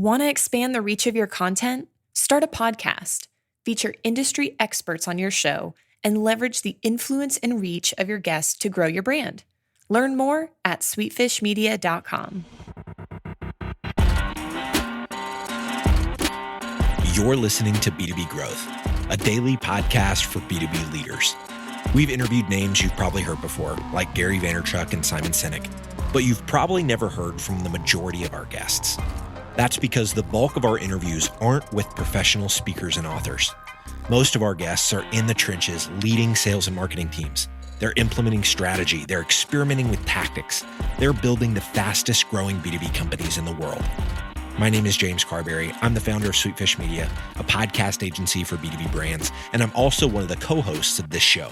Want to expand the reach of your content? Start a podcast. Feature industry experts on your show and leverage the influence and reach of your guests to grow your brand. Learn more at sweetfishmedia.com. You're listening to B2B Growth, a daily podcast for B2B leaders. We've interviewed names you've probably heard before, like Gary Vaynerchuk and Simon Sinek, but you've probably never heard from the majority of our guests. That's because the bulk of our interviews aren't with professional speakers and authors. Most of our guests are in the trenches leading sales and marketing teams. They're implementing strategy. They're experimenting with tactics. They're building the fastest growing B2B companies in the world. My name is James Carberry. I'm the founder of Sweetfish Media, a podcast agency for B2B brands, and I'm also one of the co-hosts of this show.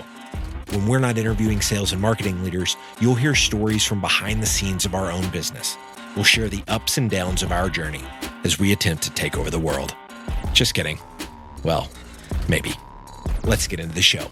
When we're not interviewing sales and marketing leaders, you'll hear stories from behind the scenes of our own business. We'll share the ups and downs of our journey as we attempt to take over the world. Just kidding. Well, maybe. Let's get into the show.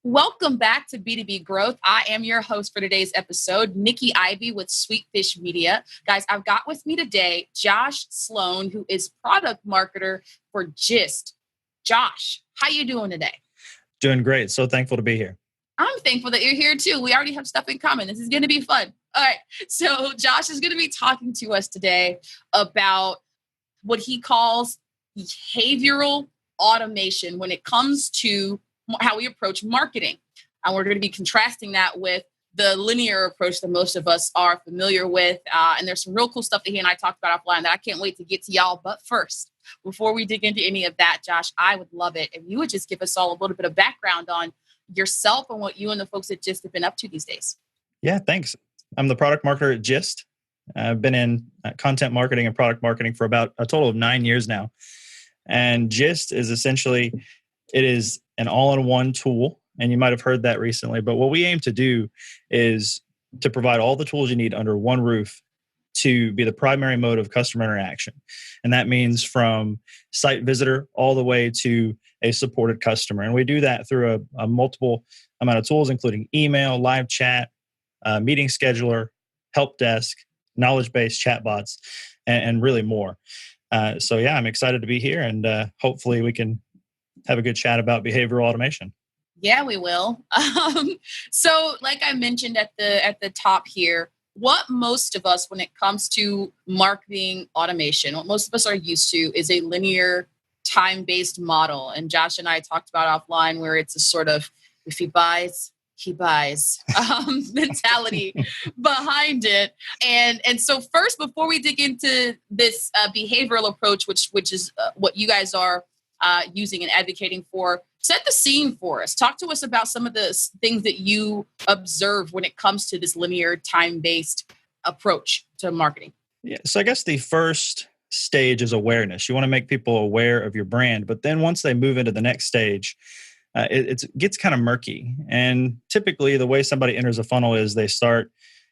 Welcome back to B2B Growth. I am your host for today's episode, Nikki Ivy with Sweetfish Media. Guys, I've got with me today Josh Slone, who is product marketer for Gist. Josh, how you doing today? Doing great. So thankful to be here. I'm thankful that you're here too. We already have stuff in common. This is going to be fun. All right. So Josh is going to be talking to us today about what he calls behavioral automation when it comes to how we approach marketing. And we're going to be contrasting that with the linear approach that most of us are familiar with. And there's some real cool stuff that he and I talked about offline that I can't wait to get to y'all. But first, before we dig into any of that, Josh, I would love it if you would just give us all a little bit of background on yourself and what you and the folks at Gist have been up to these days. Yeah, thanks. I'm the product marketer at Gist. I've been in content marketing and product marketing for about a total of 9 years now. And Gist is essentially, it is an all-in-one tool. And you might have heard that recently. But what we aim to do is to provide all the tools you need under one roof to be the primary mode of customer interaction. And that means from site visitor all the way to a supported customer. And we do that through a multiple amount of tools, including email, live chat, meeting scheduler, help desk, knowledge-based chatbots, and really more. So yeah, I'm excited to be here, and hopefully we can have a good chat about behavioral automation. Yeah, we will. So like I mentioned at the top here, what most of us, when it comes to marketing automation, what most of us are used to is a linear time-based model. And Josh and I talked about offline where it's a sort of, if he buys, he buys mentality behind it. And so first, before we dig into this behavioral approach, which is what you guys are using and advocating for, set the scene for us. Talk to us about some of the things that you observe when it comes to this linear time-based approach to marketing. Yeah, so I guess the first stage is awareness. You want to make people aware of your brand, but then once they move into the next stage, it gets kind of murky. And typically the way somebody enters a funnel is they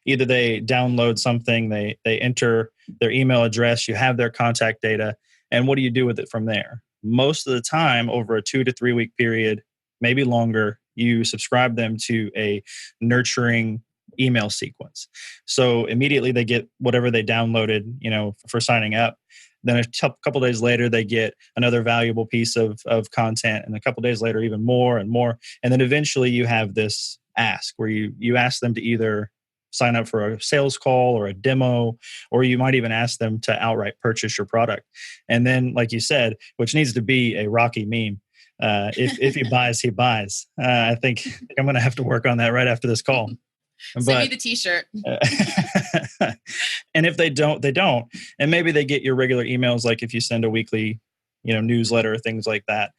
download something, they enter their email address, you have their contact data, and what do you do with it from there? Most of the time, over a 2 to 3 week period, maybe longer, you subscribe them to a nurturing email sequence. So immediately they get whatever they downloaded, for signing up. Then a couple days later, they get another valuable piece of content, and a couple days later, even more and more. And then eventually you have this ask where you ask them to either sign up for a sales call or a demo, or you might even ask them to outright purchase your product. And then, like you said, which needs to be a Rocky meme, if he buys, he buys. I think I'm going to have to work on that right after this call. Send me the t-shirt. And if they don't, they don't. And maybe they get your regular emails, like if you send a weekly, newsletter, things like that.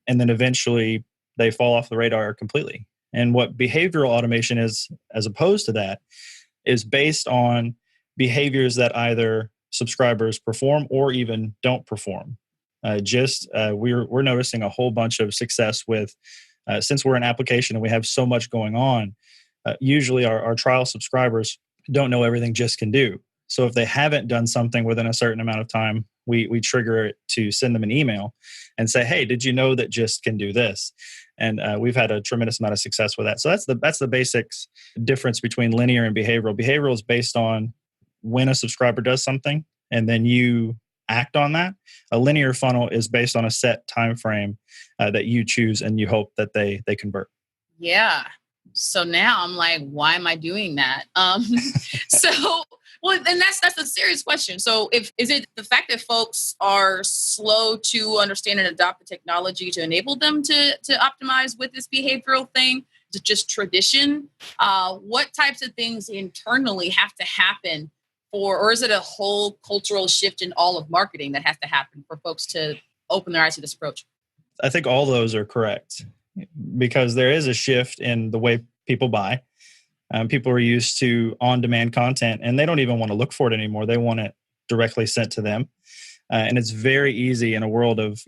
And then eventually they fall off the radar completely. And what behavioral automation is, as opposed to that, is based on behaviors that either subscribers perform or even don't perform. We're noticing a whole bunch of success with, since we're an application and we have so much going on, usually our trial subscribers don't know everything Gist can do. So if they haven't done something within a certain amount of time, we trigger it to send them an email and say, hey, did you know that Gist can do this? And we've had a tremendous amount of success with that. So that's the basics difference between linear and behavioral. Behavioral is based on when a subscriber does something, and then you act on that. A linear funnel is based on a set time frame that you choose, and you hope that they convert. Yeah. So now I'm like, why am I doing that? Well, and that's a serious question. So is it the fact that folks are slow to understand and adopt the technology to enable them to optimize with this behavioral thing? Is it just tradition? What types of things internally have to happen or is it a whole cultural shift in all of marketing that has to happen for folks to open their eyes to this approach? I think all those are correct, because there is a shift in the way people buy. People are used to on-demand content, and they don't even want to look for it anymore. They want it directly sent to them. And it's very easy in a world of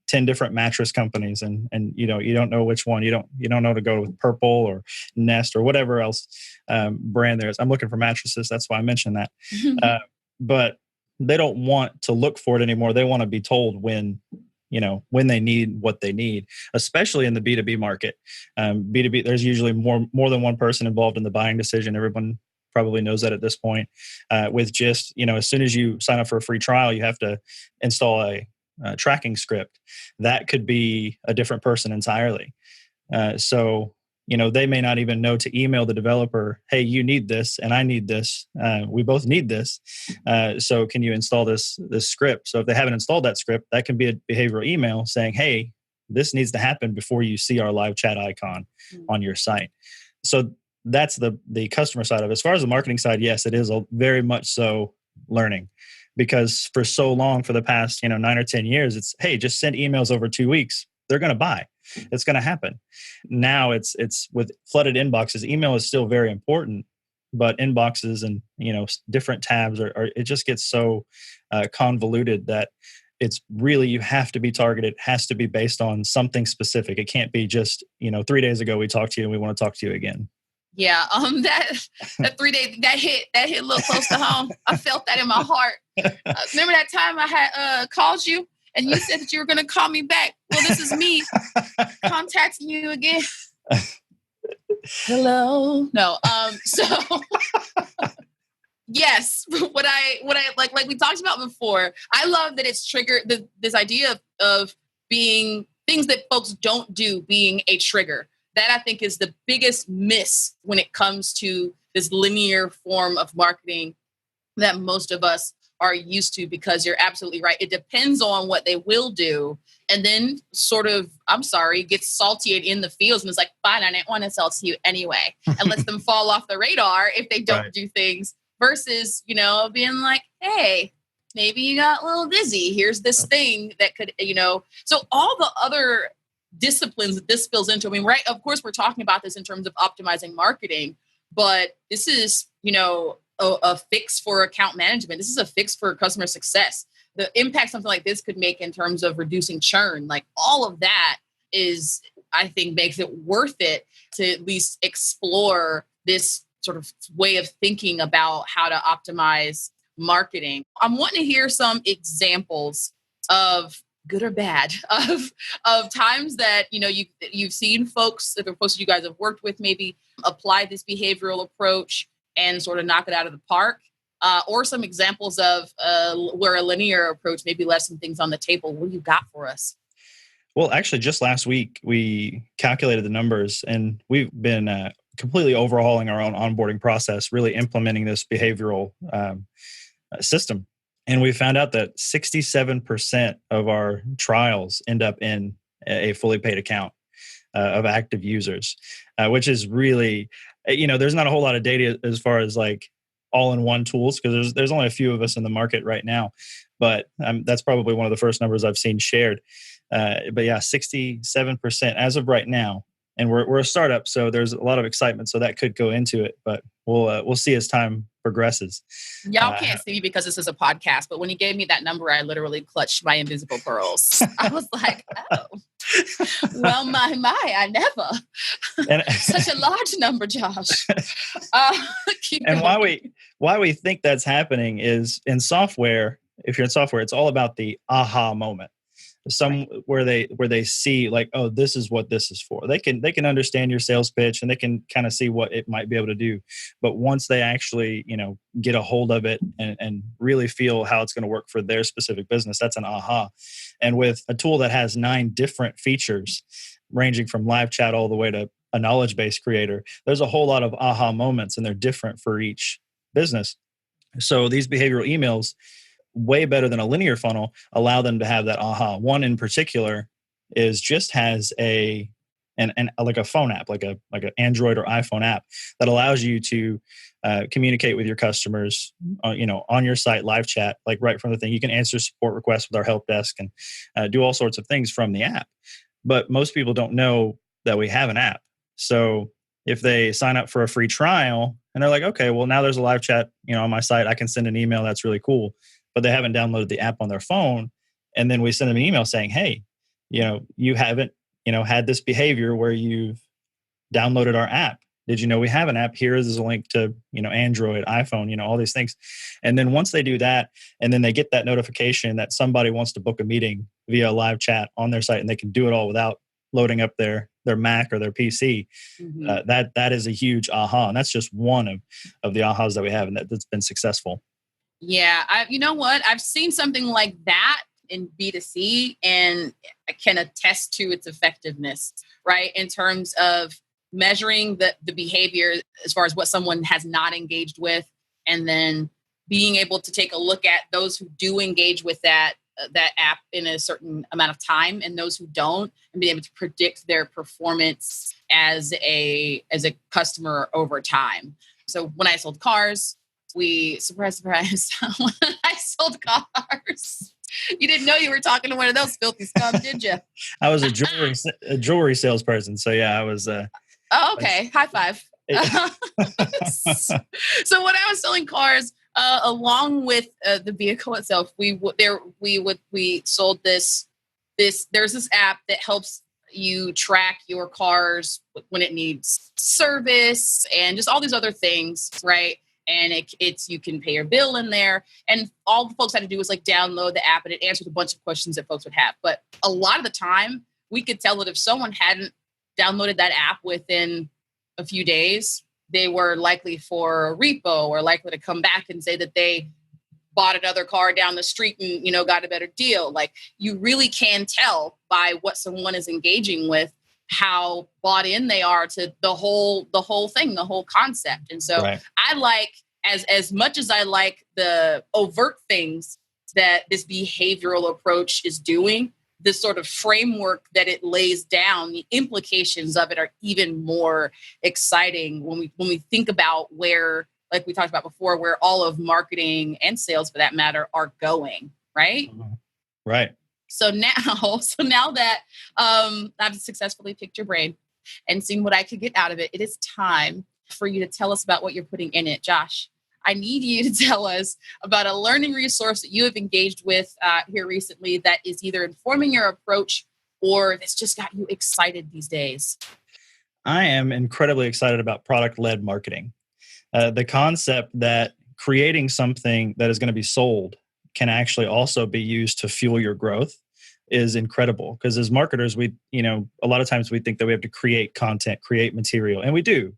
10 different mattress companies, and you don't know which one. You don't know to go with Purple or Nest or whatever else brand there is. I'm looking for mattresses. That's why I mentioned that. But they don't want to look for it anymore. They want to be told when they need what they need, especially in the B2B market. B2B, there's usually more than one person involved in the buying decision. Everyone probably knows that at this point. With just, as soon as you sign up for a free trial, you have to install a tracking script. That could be a different person entirely. So they may not even know to email the developer, hey, you need this and I need this. We both need this. So can you install this script? So if they haven't installed that script, that can be a behavioral email saying, hey, this needs to happen before you see our live chat icon on your site. So that's the customer side of it. As far as the marketing side, yes, it is very much so learning. Because for so long, for the past 9 or 10 years, it's, hey, just send emails over 2 weeks. They're going to buy. It's going to happen. Now it's with flooded inboxes. Email is still very important, but inboxes and different tabs are it just gets so convoluted that it's really, you have to be targeted. It has to be based on something specific. It can't be just 3 days ago we talked to you and we want to talk to you again. Yeah, that 3 days that hit a little close to home. I felt that in my heart. Remember that time I had called you and you said that you were going to call me back? Well, this is me contacting you again. Hello. No. So yes, what I like we talked about before. I love that it's triggered this idea of being things that folks don't do being a trigger. That I think is the biggest miss when it comes to this linear form of marketing that most of us are used to, because you're absolutely right. It depends on what they will do. And then sort of, gets salty in the fields and it's like, fine, I didn't want to sell to you anyway. And lets them fall off the radar if they don't do things versus, being like, hey, maybe you got a little dizzy. Here's this thing that could, so all the other disciplines that this spills into. I mean, right, of course, we're talking about this in terms of optimizing marketing, but this is, a fix for account management. This is a fix for customer success. The impact something like this could make in terms of reducing churn, like all of that is, I think, makes it worth it to at least explore this sort of way of thinking about how to optimize marketing. I'm wanting to hear some examples of good or bad of times that you've seen folks, the folks you guys have worked with, maybe apply this behavioral approach and sort of knock it out of the park, or some examples of where a linear approach maybe left some things on the table. What do you got for us? Well, actually, just last week we calculated the numbers, and we've been completely overhauling our own onboarding process, really implementing this behavioral system. And we found out that 67% of our trials end up in a fully paid account of active users, which is really, there's not a whole lot of data as far as like all-in-one tools, because there's only a few of us in the market right now. But that's probably one of the first numbers I've seen shared. But yeah, 67% as of right now. And we're a startup, so there's a lot of excitement. So that could go into it, but we'll see as time progresses. Y'all can't see me because this is a podcast, but when he gave me that number, I literally clutched my invisible pearls. I was like, oh, well, my, I never. Such a large number, Josh. And why we think that's happening is in software, if you're in software, it's all about the aha moment. some where they see like, oh, this is what this is for. They can understand your sales pitch and they can kind of see what it might be able to do. But once they actually, get a hold of it and really feel how it's going to work for their specific business, that's an aha. And with a tool that has 9 different features, ranging from live chat all the way to a knowledge base creator, there's a whole lot of aha moments, and they're different for each business. So these behavioral emails, way better than a linear funnel, allow them to have that aha. One in particular is just has like a phone app, like an Android or iPhone app that allows you to communicate with your customers, on your site, live chat, like right from the thing. You can answer support requests with our help desk and do all sorts of things from the app. But most people don't know that we have an app. So if they sign up for a free trial and they're like, okay, well, now there's a live chat, on my site, I can send an email. That's really cool. But they haven't downloaded the app on their phone. And then we send them an email saying, hey, you haven't, had this behavior where you've downloaded our app. Did you know we have an app? Here is a link to, Android, iPhone, all these things. And then once they do that, and then they get that notification that somebody wants to book a meeting via a live chat on their site, and they can do it all without loading up their Mac or their PC. Mm-hmm. That is a huge aha. And that's just one of the ahas that we have, and that's been successful. Yeah. You know what? I've seen something like that in B2C, and I can attest to its effectiveness, right? In terms of measuring the behavior as far as what someone has not engaged with, and then being able to take a look at those who do engage with that app in a certain amount of time and those who don't, and being able to predict their performance as a customer over time. So when I sold cars, surprise, when I sold cars, you didn't know you were talking to one of those filthy scum, did you? I was a jewelry salesperson. So yeah, I was. Oh, okay. High five. So when I was selling cars, along with the vehicle itself, we sold this. There's this app that helps you track your cars when it needs service and just all these other things, right? And it's you can pay your bill in there, and all the folks had to do was like download the app, and it answered a bunch of questions that folks would have. But a lot of the time, we could tell that if someone hadn't downloaded that app within a few days, they were likely for a repo, or likely to come back and say that they bought another car down the street and got a better deal. Like, you really can tell by what someone is engaging with how bought in they are to the whole thing, the whole concept. And so right. I like, as much as I like the overt things that this behavioral approach is doing, this sort of framework that it lays down, the implications of it are even more exciting when we think about where, like we talked about before, where all of marketing and sales, for that matter, are going, right? Right. So now that I've successfully picked your brain and seen what I could get out of it, it is time for you to tell us about what you're putting in it. Josh, I need you to tell us about a learning resource that you have engaged with here recently that is either informing your approach or that's just got you excited these days. I am incredibly excited about product-led marketing. The concept that creating something that is going to be sold can actually also be used to fuel your growth is incredible. Because as marketers, we, a lot of times we think that we have to create content, create material, and we do.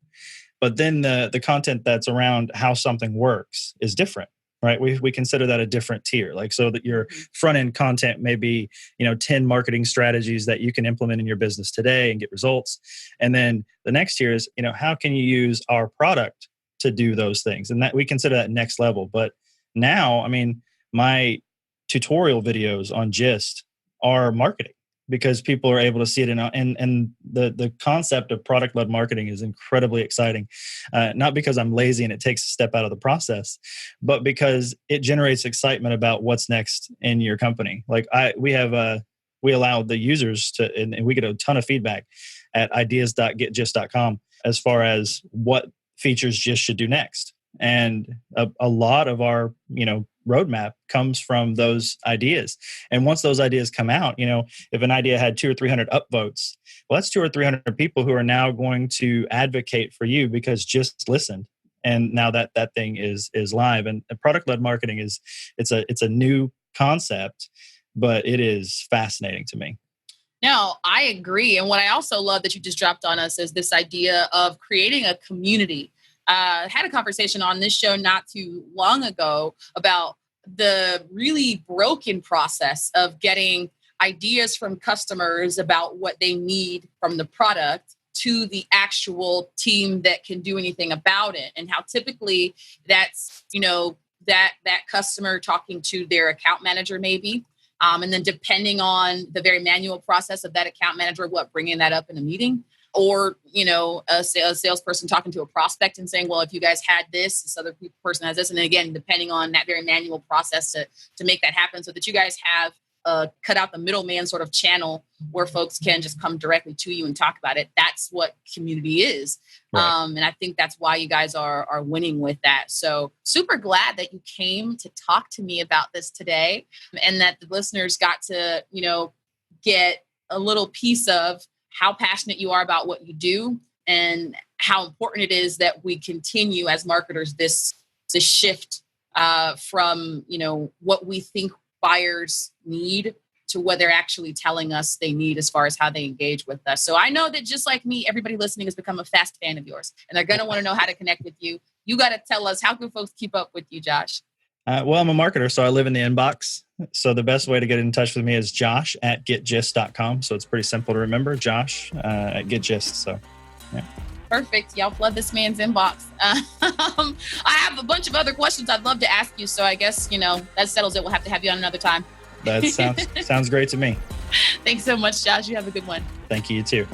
But then the content that's around how something works is different, right? We consider that a different tier. Like, so that your front end content may be, 10 marketing strategies that you can implement in your business today and get results. And then the next tier is, how can you use our product to do those things? And that we consider that next level. But now, my tutorial videos on Gist are marketing, because people are able to see it and the concept of product-led marketing is incredibly exciting. Not because I'm lazy and it takes a step out of the process, but because it generates excitement about what's next in your company. Like we allow the users to, and we get a ton of feedback at ideas.getgist.com as far as what features Gist should do next. And a lot of our, roadmap comes from those ideas. And once those ideas come out, if an idea had 200 or 300 upvotes, well, that's 200 or 300 people who are now going to advocate for you because Gist listened. And now that thing is live. And product-led marketing it's a new concept but it is fascinating to me. No, I agree. And what I also love that you just dropped on us is this idea of creating a community. I had a conversation on this show not too long ago about the really broken process of getting ideas from customers about what they need from the product to the actual team that can do anything about it, and how typically that's, that customer talking to their account manager maybe. And then depending on the very manual process of that account manager, bringing that up in a meeting, or, a salesperson talking to a prospect and saying, well, if you guys had this other person has this. And then again, depending on that very manual process to make that happen, so that you guys have cut out the middleman sort of channel where folks can just come directly to you and talk about it. That's what community is. Right. And I think that's why you guys are winning with that. So super glad that you came to talk to me about this today, and that the listeners got to, get a little piece of how passionate you are about what you do, and how important it is that we continue as marketers this shift from, what we think buyers need to what they're actually telling us they need as far as how they engage with us. So I know that just like me, everybody listening has become a fast fan of yours, and they're going to want to know how to connect with you. You got to tell us, how can folks keep up with you, Josh? Well, I'm a marketer, so I live in the inbox. So the best way to get in touch with me is josh@getgist.com. So it's pretty simple to remember, Josh at GetGist. So, yeah. Perfect. Y'all flood this man's inbox. I have a bunch of other questions I'd love to ask you. So I guess, that settles it. We'll have to have you on another time. That sounds great to me. Thanks so much, Josh. You have a good one. Thank you, you too.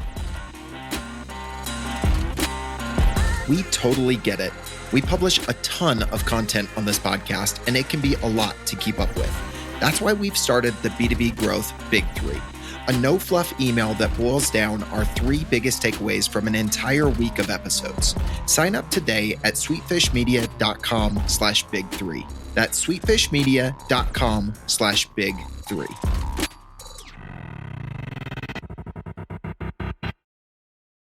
We totally get it. We publish a ton of content on this podcast, and it can be a lot to keep up with. That's why we've started the B2B Growth Big Three, a no-fluff email that boils down our 3 biggest takeaways from an entire week of episodes. Sign up today at sweetfishmedia.com/big3. That's sweetfishmedia.com/big3.